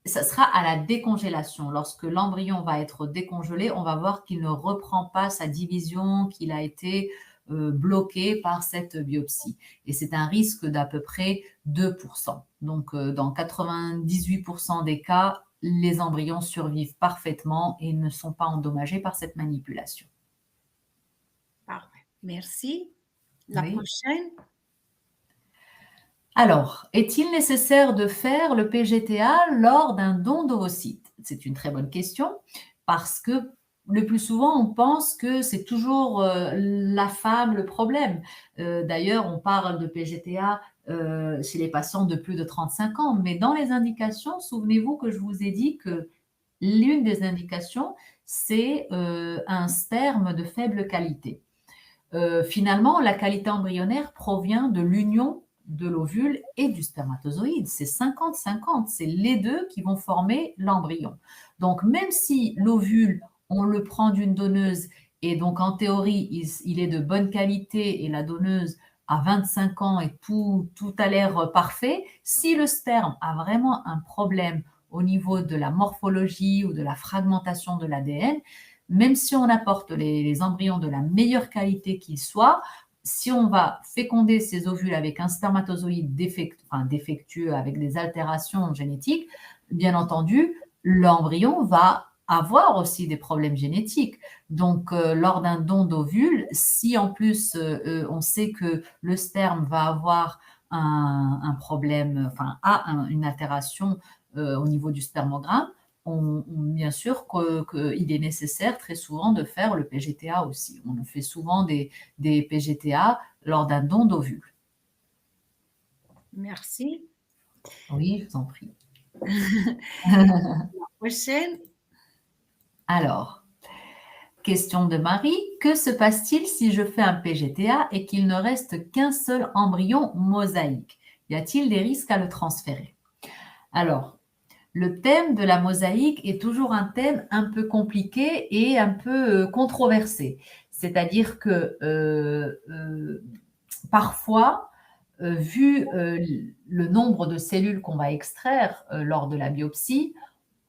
Ça sera à la décongélation. Lorsque l'embryon va être décongelé, on va voir qu'il ne reprend pas sa division, qu'il a été bloqué par cette biopsie. Et c'est un risque d'à peu près 2%. Donc, dans 98% des cas, les embryons survivent parfaitement et ne sont pas endommagés par cette manipulation. Parfait. Merci. La Oui. prochaine. Alors, est-il nécessaire de faire le PGTA lors d'un don d'ovocytes? C'est une très bonne question parce que le plus souvent, on pense que c'est toujours la femme le problème. D'ailleurs, on parle de PGTA chez les patients de plus de 35 ans, mais dans les indications, souvenez-vous que je vous ai dit que l'une des indications, c'est un sperme de faible qualité. Finalement, la qualité embryonnaire provient de l'union de l'ovule et du spermatozoïde. C'est 50-50, c'est les deux qui vont former l'embryon. Donc, même si l'ovule, on le prend d'une donneuse et donc en théorie, il est de bonne qualité et la donneuse a 25 ans et tout a l'air parfait, si le sperme a vraiment un problème au niveau de la morphologie ou de la fragmentation de l'ADN, même si on apporte les embryons de la meilleure qualité qu'ils soient, si on va féconder ces ovules avec un spermatozoïde défectueux, avec des altérations génétiques, bien entendu, l'embryon va avoir aussi des problèmes génétiques. Donc, lors d'un don d'ovules, si en plus on sait que le sperme va avoir un problème, une altération au niveau du spermogramme, bien sûr qu'il est nécessaire très souvent de faire le PGTA aussi. On fait souvent des PGTA lors d'un don d'ovules. Merci. Oui, je vous en prie. La prochaine. Alors, question de Marie. Que se passe-t-il si je fais un PGTA et qu'il ne reste qu'un seul embryon mosaïque? Y a-t-il des risques à le transférer? Alors, le thème de la mosaïque est toujours un thème un peu compliqué et un peu controversé. C'est-à-dire que parfois, vu le nombre de cellules qu'on va extraire lors de la biopsie,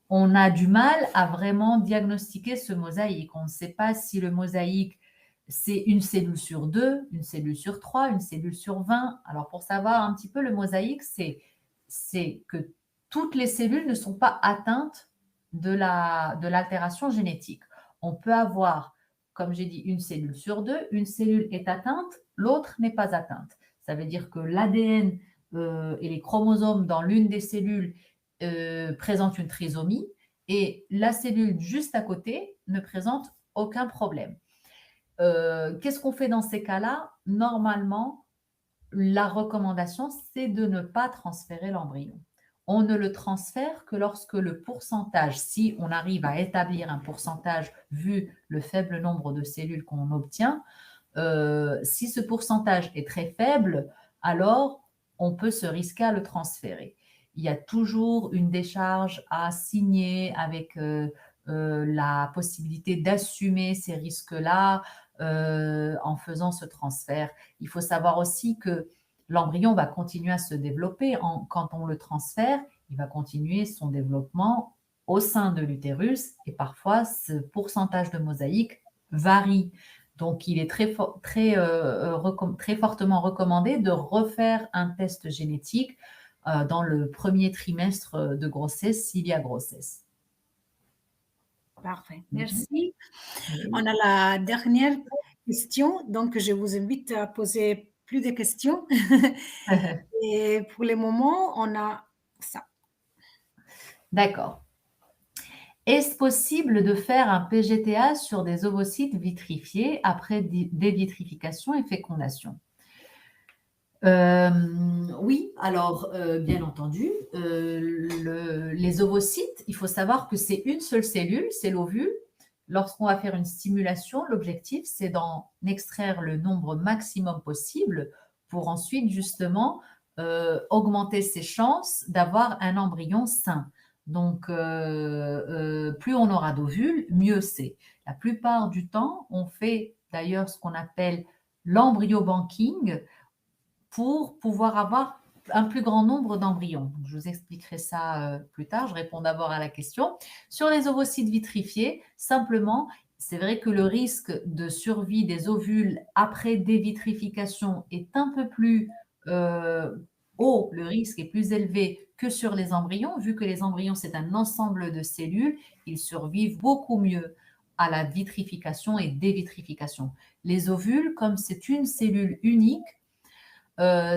on a du mal à vraiment diagnostiquer ce mosaïque. On ne sait pas si le mosaïque, c'est une cellule sur 2, une cellule sur 3, une cellule sur 20. Alors, pour savoir un petit peu le mosaïque, c'est que toutes les cellules ne sont pas atteintes de l'altération génétique. On peut avoir, comme j'ai dit, une cellule sur 2, une cellule est atteinte, l'autre n'est pas atteinte. Ça veut dire que l'ADN et les chromosomes dans l'une des cellules présente une trisomie et la cellule juste à côté ne présente aucun problème. Qu'est-ce qu'on fait dans ces cas-là? Normalement, la recommandation, c'est de ne pas transférer l'embryon. On ne le transfère que lorsque le pourcentage, si on arrive à établir un pourcentage vu le faible nombre de cellules qu'on obtient, si ce pourcentage est très faible, alors on peut se risquer à le transférer. Il y a toujours une décharge à signer avec la possibilité d'assumer ces risques-là en faisant ce transfert. Il faut savoir aussi que l'embryon va continuer à se développer. Quand on le transfère, il va continuer son développement au sein de l'utérus et parfois ce pourcentage de mosaïque varie. Donc, il est très fortement recommandé de refaire un test génétique dans le premier trimestre de grossesse, s'il y a grossesse. Parfait, merci. On a la dernière question, donc je vous invite à poser plus de questions. Et pour le moment, on a ça. D'accord. Est-ce possible de faire un PGTA sur des ovocytes vitrifiés après dévitrification et fécondation? Oui, alors bien entendu, les ovocytes, il faut savoir que c'est une seule cellule, c'est l'ovule. Lorsqu'on va faire une stimulation, l'objectif, c'est d'en extraire le nombre maximum possible pour ensuite justement augmenter ses chances d'avoir un embryon sain. Donc, plus on aura d'ovules, mieux c'est. La plupart du temps, on fait d'ailleurs ce qu'on appelle l'embryo-banking pour pouvoir avoir un plus grand nombre d'embryons. Je vous expliquerai ça plus tard. Je réponds d'abord à la question. Sur les ovocytes vitrifiés, simplement, c'est vrai que le risque de survie des ovules après dévitrification est un peu plus haut, le risque est plus élevé que sur les embryons, vu que les embryons, c'est un ensemble de cellules, ils survivent beaucoup mieux à la vitrification et dévitrification. Les ovules, comme c'est une cellule unique,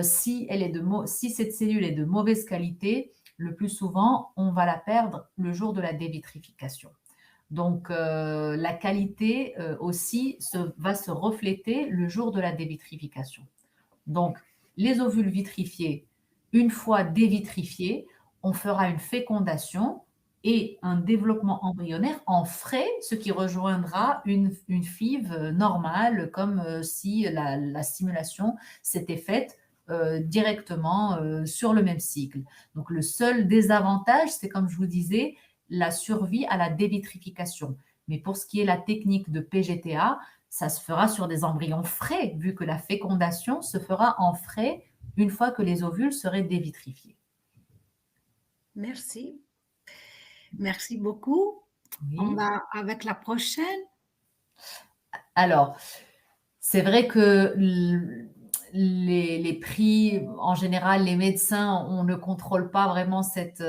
si cette cellule est de mauvaise qualité, le plus souvent, on va la perdre le jour de la dévitrification. Donc, la qualité aussi va se refléter le jour de la dévitrification. Donc, les ovules vitrifiés, une fois dévitrifiés, on fera une fécondation et un développement embryonnaire en frais, ce qui rejoindra une FIV normale, comme si la stimulation s'était faite directement sur le même cycle. Donc, le seul désavantage, c'est comme je vous disais, la survie à la dévitrification. Mais pour ce qui est la technique de PGTA, ça se fera sur des embryons frais, vu que la fécondation se fera en frais une fois que les ovules seraient dévitrifiés. Merci. Merci beaucoup. Oui. On va avec la prochaine. Alors, c'est vrai que les prix, en général, les médecins, on ne contrôle pas vraiment cette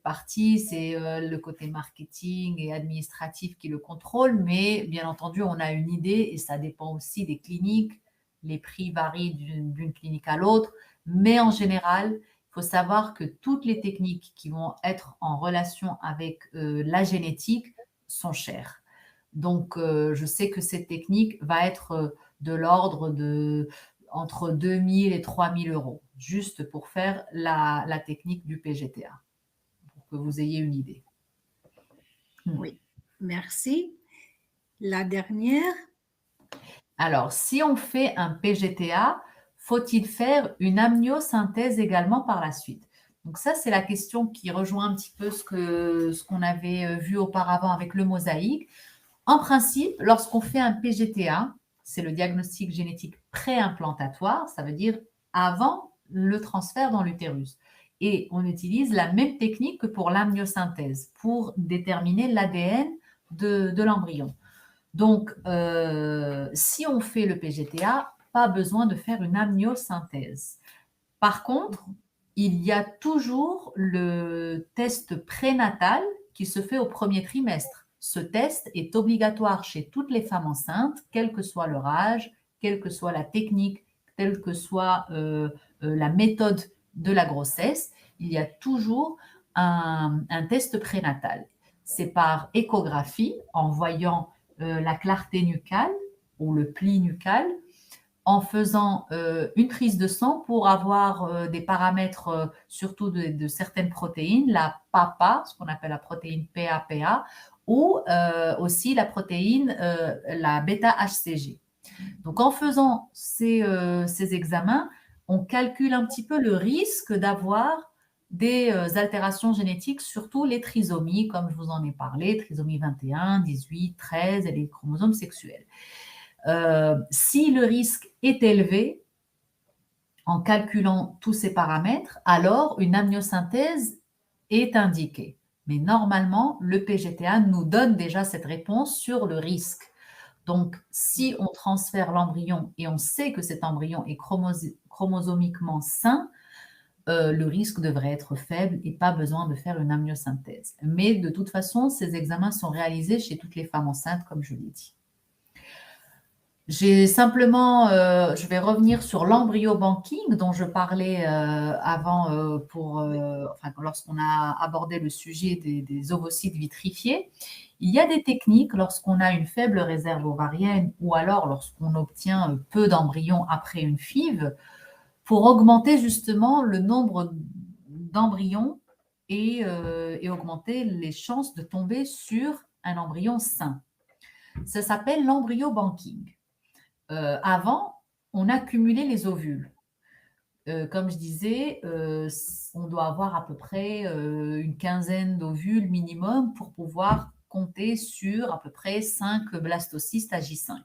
partie. C'est le côté marketing et administratif qui le contrôle. Mais bien entendu, on a une idée et ça dépend aussi des cliniques. Les prix varient d'une clinique à l'autre. Mais en général, il faut savoir que toutes les techniques qui vont être en relation avec la génétique sont chères. Donc, je sais que cette technique va être de l'ordre de entre 2 000 et 3 000 euros, juste pour faire la technique du PGTA, pour que vous ayez une idée. Oui, merci. La dernière. Alors, si on fait un PGTA, faut-il faire une amniosynthèse également par la suite? Donc ça, c'est la question qui rejoint un petit peu ce qu'on avait vu auparavant avec le mosaïque. En principe, lorsqu'on fait un PGTA, c'est le diagnostic génétique préimplantatoire, ça veut dire avant le transfert dans l'utérus. Et on utilise la même technique que pour l'amniosynthèse pour déterminer l'ADN de l'embryon. Donc, si on fait le PGTA, pas besoin de faire une amniosynthèse. Par contre, il y a toujours le test prénatal qui se fait au premier trimestre. Ce test est obligatoire chez toutes les femmes enceintes, quel que soit leur âge, quelle que soit la technique, quelle que soit la méthode de la grossesse. Il y a toujours un test prénatal. C'est par échographie, en voyant la clarté nucale ou le pli nucal, en faisant une prise de sang pour avoir des paramètres, surtout de certaines protéines, la PAPA, ce qu'on appelle la protéine PAPA, ou aussi la protéine, la bêta-HCG. Donc, en faisant ces examens, on calcule un petit peu le risque d'avoir des altérations génétiques, surtout les trisomies, comme je vous en ai parlé, trisomie 21, 18, 13 et les chromosomes sexuels. Si le risque est élevé, en calculant tous ces paramètres, alors une amniosynthèse est indiquée. Mais normalement, le PGTA nous donne déjà cette réponse sur le risque. Donc, si on transfère l'embryon et on sait que cet embryon est chromosomiquement sain, le risque devrait être faible et pas besoin de faire une amniosynthèse. Mais de toute façon, ces examens sont réalisés chez toutes les femmes enceintes, comme je l'ai dit. J'ai simplement, je vais revenir sur l'embryo banking dont je parlais avant lorsqu'on a abordé le sujet des ovocytes vitrifiés. Il y a des techniques lorsqu'on a une faible réserve ovarienne ou alors lorsqu'on obtient peu d'embryons après une FIV pour augmenter justement le nombre d'embryons et augmenter les chances de tomber sur un embryon sain. Ça s'appelle l'embryo banking. Avant, on accumulait les ovules. Comme je disais, on doit avoir à peu près une quinzaine d'ovules minimum pour pouvoir compter sur à peu près 5 blastocystes à J5.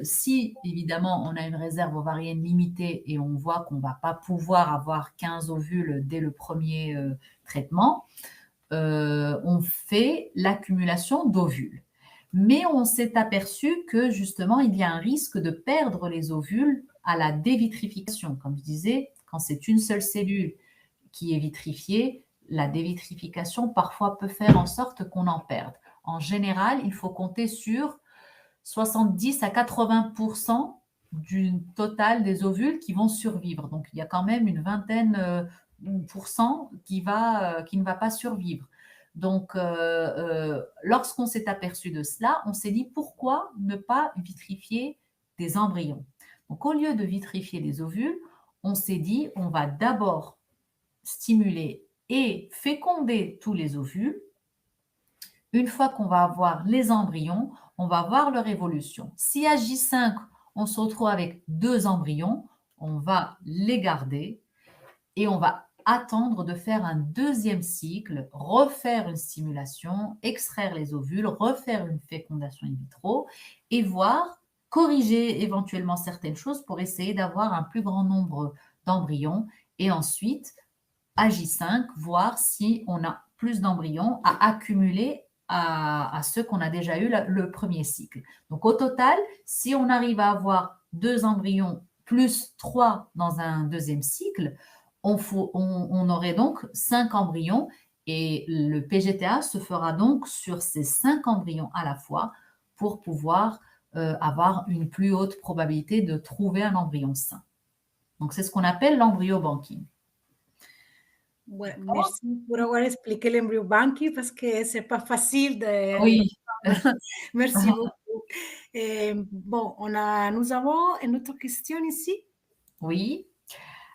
Si, évidemment, on a une réserve ovarienne limitée et on voit qu'on ne va pas pouvoir avoir 15 ovules dès le premier traitement, on fait l'accumulation d'ovules. Mais on s'est aperçu que justement, il y a un risque de perdre les ovules à la dévitrification. Comme je disais, quand c'est une seule cellule qui est vitrifiée, la dévitrification parfois peut faire en sorte qu'on en perde. En général, il faut compter sur 70 à 80% du total des ovules qui vont survivre. Donc, il y a quand même une vingtaine % qui ne va pas survivre. Donc, lorsqu'on s'est aperçu de cela, on s'est dit pourquoi ne pas vitrifier des embryons. Donc, au lieu de vitrifier les ovules, on s'est dit on va d'abord stimuler et féconder tous les ovules. Une fois qu'on va avoir les embryons, on va voir leur évolution. Si à J5, on se retrouve avec 2 embryons, on va les garder et on va attendre de faire un deuxième cycle, refaire une stimulation, extraire les ovules, refaire une fécondation in vitro et voir, corriger éventuellement certaines choses pour essayer d'avoir un plus grand nombre d'embryons et ensuite, à J5, voir si on a plus d'embryons à accumuler à ceux qu'on a déjà eu le premier cycle. Donc au total, si on arrive à avoir 2 embryons plus 3 dans un deuxième cycle, on aurait donc 5 embryons et le PGTA se fera donc sur ces 5 embryons à la fois pour pouvoir avoir une plus haute probabilité de trouver un embryon sain. Donc c'est ce qu'on appelle l'embryo banking. Ouais, merci pour avoir expliqué l'embryo banking parce que c'est pas facile de... Oui. Merci beaucoup. Bon, nous avons une autre question ici. Oui.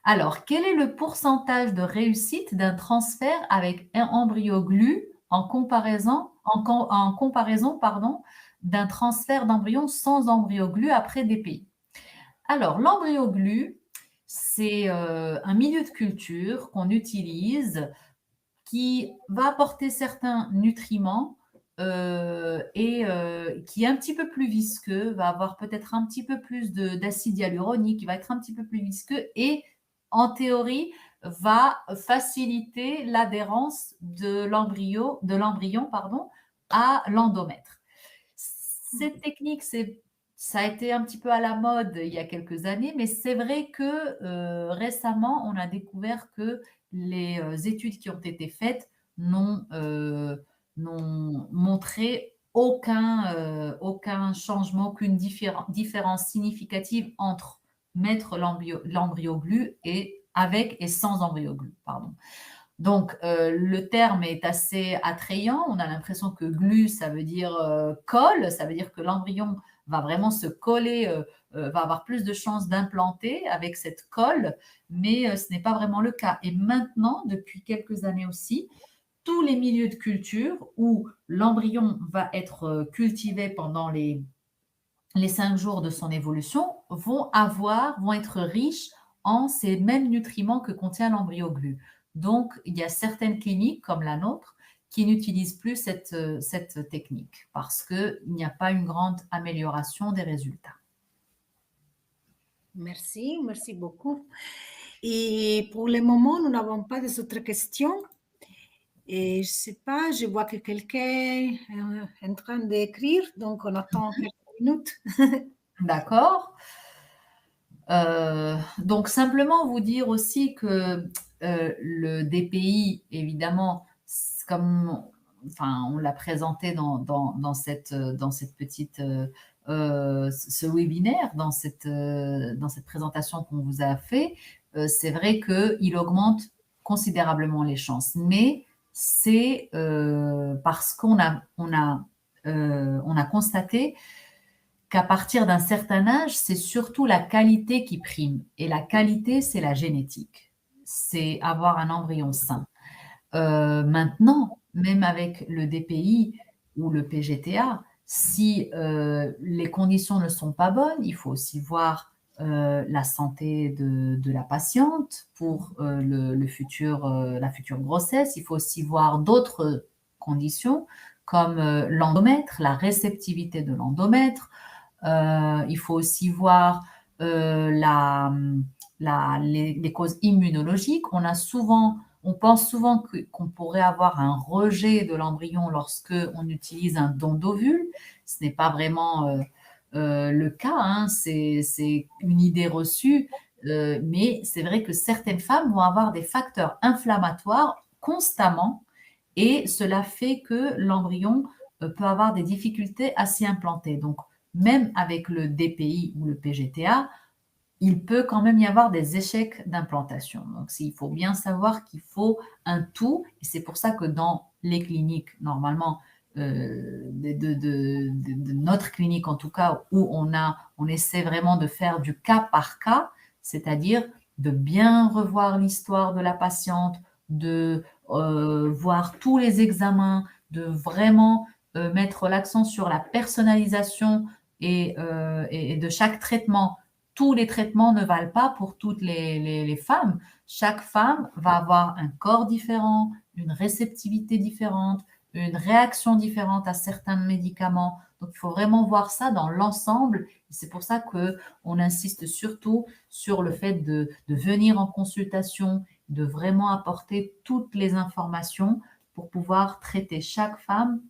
Alors, quel est le pourcentage de réussite d'un transfert avec un embryo glu en comparaison d'un transfert d'embryon sans embryo glu après DPI? Alors, l'embryo glu, c'est un milieu de culture qu'on utilise qui va apporter certains nutriments qui est un petit peu plus visqueux, va avoir peut-être un petit peu plus d'acide hyaluronique, qui va être un petit peu plus visqueux et en théorie va faciliter l'adhérence de l'embryon, pardon, à l'endomètre. Cette technique, ça a été un petit peu à la mode il y a quelques années, mais c'est vrai que récemment, on a découvert que les études qui ont été faites n'ont montré aucun changement, aucune différence significative entre mettre l'embryo glu et avec et sans embryo glu, pardon. Donc, le terme est assez attrayant. On a l'impression que glu, ça veut dire colle, ça veut dire que l'embryon va vraiment se coller, va avoir plus de chances d'implanter avec cette colle, mais ce n'est pas vraiment le cas. Et maintenant, depuis quelques années aussi, tous les milieux de culture où l'embryon va être cultivé pendant les 5 jours de son évolution vont être riches en ces mêmes nutriments que contient l'embryo glu. Donc, il y a certaines cliniques comme la nôtre qui n'utilisent plus cette technique parce qu'il n'y a pas une grande amélioration des résultats. Merci, merci beaucoup. Et pour le moment, nous n'avons pas d'autres questions. Et je ne sais pas, je vois que quelqu'un est en train d'écrire, donc on attend quelques minutes. D'accord. Donc, simplement vous dire aussi que le DPI, évidemment, comme on l'a présenté dans cette petite, ce webinaire, dans cette présentation qu'on vous a fait, c'est vrai qu'il augmente considérablement les chances. Mais c'est parce qu'on a constaté qu'à partir d'un certain âge, c'est surtout la qualité qui prime. Et la qualité, c'est la génétique. C'est avoir un embryon sain. Maintenant, même avec le DPI ou le PGTA, si les conditions ne sont pas bonnes, il faut aussi voir la santé de la patiente pour la future grossesse. Il faut aussi voir d'autres conditions comme l'endomètre, la réceptivité de l'endomètre. Il faut aussi voir les causes immunologiques. On pense souvent qu'on pourrait avoir un rejet de l'embryon lorsque on utilise un don d'ovule. Ce n'est pas vraiment le cas, hein. C'est une idée reçue, mais c'est vrai que certaines femmes vont avoir des facteurs inflammatoires constamment et cela fait que l'embryon peut avoir des difficultés à s'y implanter. Donc, même avec le DPI ou le PGTA, il peut quand même y avoir des échecs d'implantation. Donc, il faut bien savoir qu'il faut un tout. Et c'est pour ça que dans les cliniques, normalement, de notre clinique en tout cas, où on essaie vraiment de faire du cas par cas, c'est-à-dire de bien revoir l'histoire de la patiente, de voir tous les examens, de vraiment mettre l'accent sur la personnalisation et de chaque traitement. Tous les traitements ne valent pas pour toutes les femmes. Chaque femme va avoir un corps différent, une réceptivité différente, une réaction différente à certains médicaments. Donc, il faut vraiment voir ça dans l'ensemble. C'est pour ça qu'on insiste surtout sur le fait de venir en consultation, de vraiment apporter toutes les informations pour pouvoir traiter chaque femme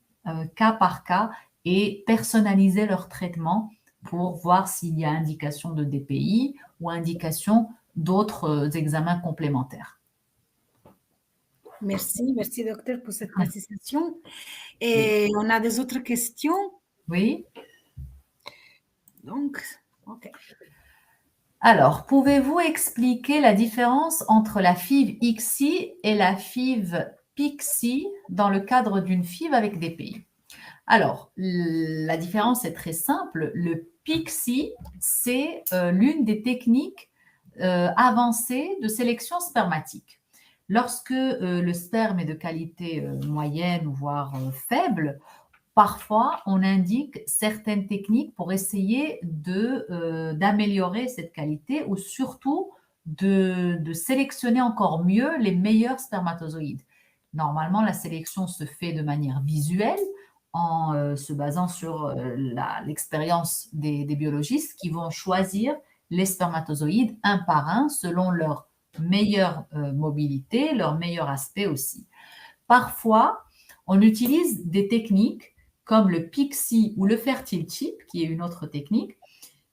cas par cas et personnaliser leur traitement pour voir s'il y a indication de DPI ou indication d'autres examens complémentaires. Merci, merci docteur pour cette précision. Et on a des autres questions? Oui. Donc, ok. Alors, pouvez-vous expliquer la différence entre la FIV ICSI et la FIV PICSI dans le cadre d'une FIV avec DPI? Alors, la différence est très simple. Le PICSI, c'est l'une des techniques avancées de sélection spermatique. Lorsque le sperme est de qualité moyenne ou voire faible, parfois on indique certaines techniques pour essayer d'améliorer cette qualité ou surtout de sélectionner encore mieux les meilleurs spermatozoïdes. Normalement, la sélection se fait de manière visuelle. en se basant sur l'expérience des biologistes qui vont choisir les spermatozoïdes un par un selon leur meilleure mobilité, leur meilleur aspect aussi. Parfois, on utilise des techniques comme le PIXI ou le fertile tip, qui est une autre technique,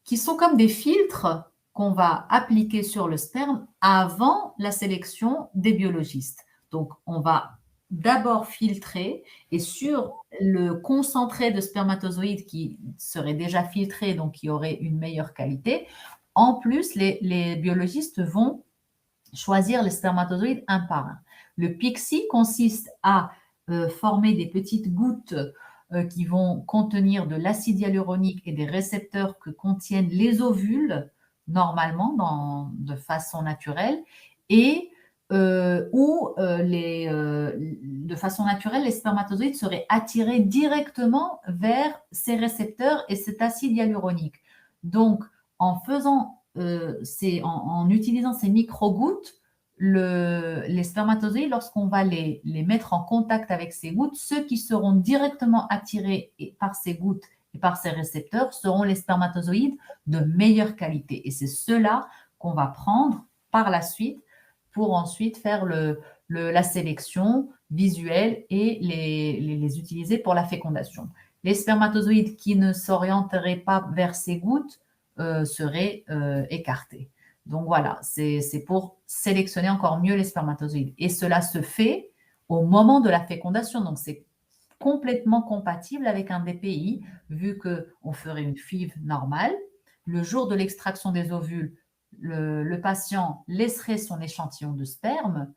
qui sont comme des filtres qu'on va appliquer sur le sperme avant la sélection des biologistes. Donc, on va d'abord filtrer et sur le concentré de spermatozoïdes qui serait déjà filtré, donc qui aurait une meilleure qualité, en plus, les biologistes vont choisir les spermatozoïdes un par un. Le PIXI consiste à former des petites gouttes qui vont contenir de l'acide hyaluronique et des récepteurs que contiennent les ovules, normalement, de façon naturelle, et de façon naturelle, les spermatozoïdes seraient attirés directement vers ces récepteurs et cet acide hyaluronique. Donc, en utilisant ces micro-gouttes, les spermatozoïdes, lorsqu'on va les mettre en contact avec ces gouttes, ceux qui seront directement attirés par ces gouttes et par ces récepteurs seront les spermatozoïdes de meilleure qualité. Et c'est ceux-là qu'on va prendre par la suite pour ensuite faire la sélection visuelle et les utiliser pour la fécondation. Les spermatozoïdes qui ne s'orienteraient pas vers ces gouttes seraient écartés. Donc voilà, c'est pour sélectionner encore mieux les spermatozoïdes. Et cela se fait au moment de la fécondation. Donc c'est complètement compatible avec un DPI, vu qu'on ferait une FIV normale. Le jour de l'extraction des ovules, le patient laisserait son échantillon de sperme.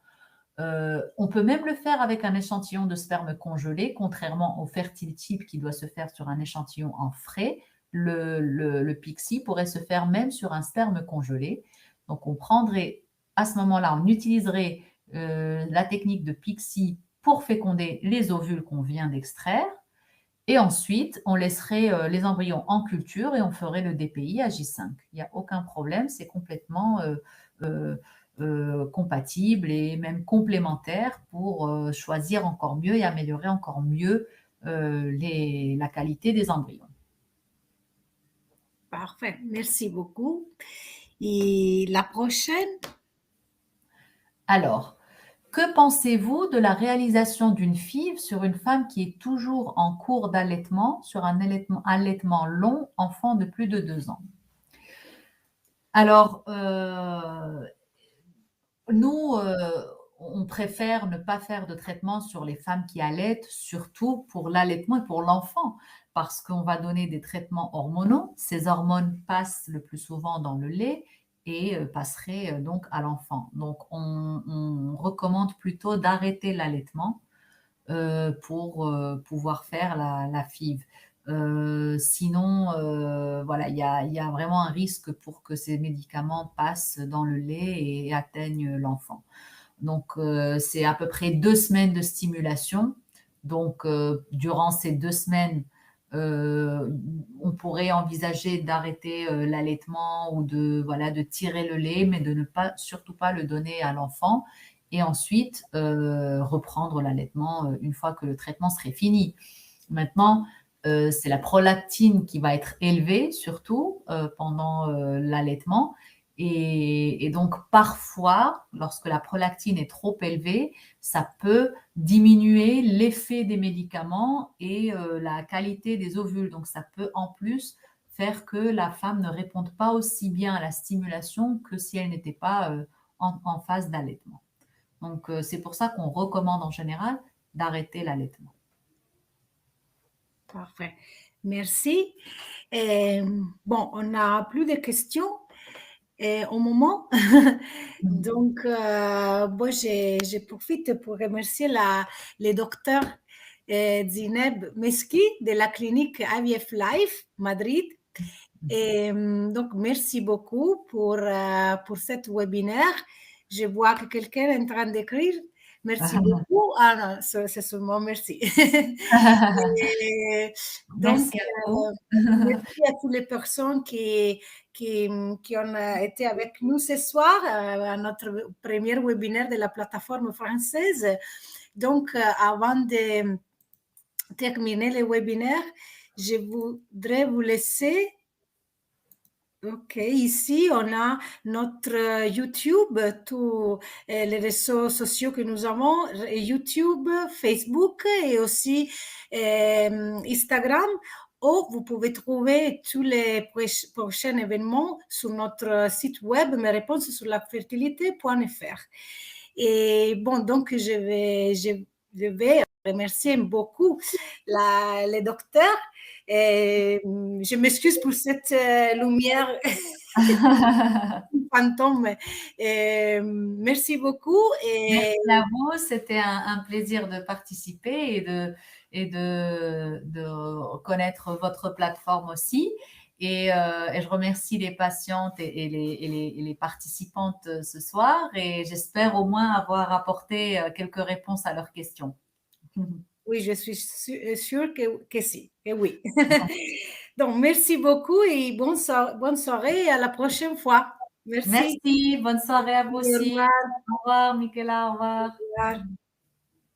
On peut même le faire avec un échantillon de sperme congelé, contrairement au fertile type qui doit se faire sur un échantillon en frais. Le PIXI pourrait se faire même sur un sperme congelé. Donc, on prendrait, à ce moment-là, on utiliserait la technique de PIXI pour féconder les ovules qu'on vient d'extraire. Et ensuite, on laisserait les embryons en culture et on ferait le DPI à J5. Il n'y a aucun problème, c'est complètement compatible et même complémentaire pour choisir encore mieux et améliorer encore mieux la qualité des embryons. Parfait, merci beaucoup. Et la prochaine? Alors, que pensez-vous de la réalisation d'une FIV sur une femme qui est toujours en cours d'allaitement, sur un allaitement long, enfant de plus de 2 ans? Alors, nous, on préfère ne pas faire de traitement sur les femmes qui allaitent, surtout pour l'allaitement et pour l'enfant, parce qu'on va donner des traitements hormonaux. Ces hormones passent le plus souvent dans le lait et passeraient donc à l'enfant. Donc, on recommande plutôt d'arrêter l'allaitement pour pouvoir faire la FIV. Sinon, voilà, il y a vraiment un risque pour que ces médicaments passent dans le lait et atteignent l'enfant. Donc, c'est à peu près 2 semaines de stimulation. Donc, durant ces 2 semaines, on pourrait envisager d'arrêter l'allaitement ou de tirer le lait, mais de ne pas, surtout pas le donner à l'enfant. Et ensuite, reprendre l'allaitement une fois que le traitement serait fini. Maintenant, c'est la prolactine qui va être élevée, surtout pendant l'allaitement. Et donc, parfois, lorsque la prolactine est trop élevée, ça peut diminuer l'effet des médicaments et la qualité des ovules. Donc, ça peut en plus faire que la femme ne réponde pas aussi bien à la stimulation que si elle n'était pas en phase d'allaitement. Donc, c'est pour ça qu'on recommande en général d'arrêter l'allaitement. Parfait. Merci. Bon, on n'a plus de questions au moment. Donc, moi, je profite pour remercier le docteur Zineb Meski de la clinique IVF Life, Madrid. Et donc, merci beaucoup pour cet webinaire. Je vois que quelqu'un est en train d'écrire. Merci beaucoup. Ah non, c'est seulement merci. Et donc, Merci à vous. merci à toutes les personnes qui ont été avec nous ce soir à notre premier webinaire de la plateforme française. Donc, avant terminer le webinaire, je voudrais vous laisser. Ok, ici on a notre YouTube, tous les réseaux sociaux que nous avons, YouTube, Facebook et aussi Instagram, où vous pouvez trouver tous les prochains événements sur notre site web, mes réponses sur la fertilité.fr. Et bon, donc je vais remercier beaucoup les docteurs. Et je m'excuse pour cette lumière fantôme. Merci beaucoup. Et Merci à vous, c'était un plaisir de participer de connaître votre plateforme aussi. Et je remercie les patientes et les participantes ce soir et j'espère au moins avoir apporté quelques réponses à leurs questions. oui, je suis sûre que si, que oui. Donc, merci beaucoup et bonne soirée et à la prochaine fois. Merci. Merci, bonne soirée à vous Au aussi. revoir. Au revoir, Michaela, au revoir. Au revoir.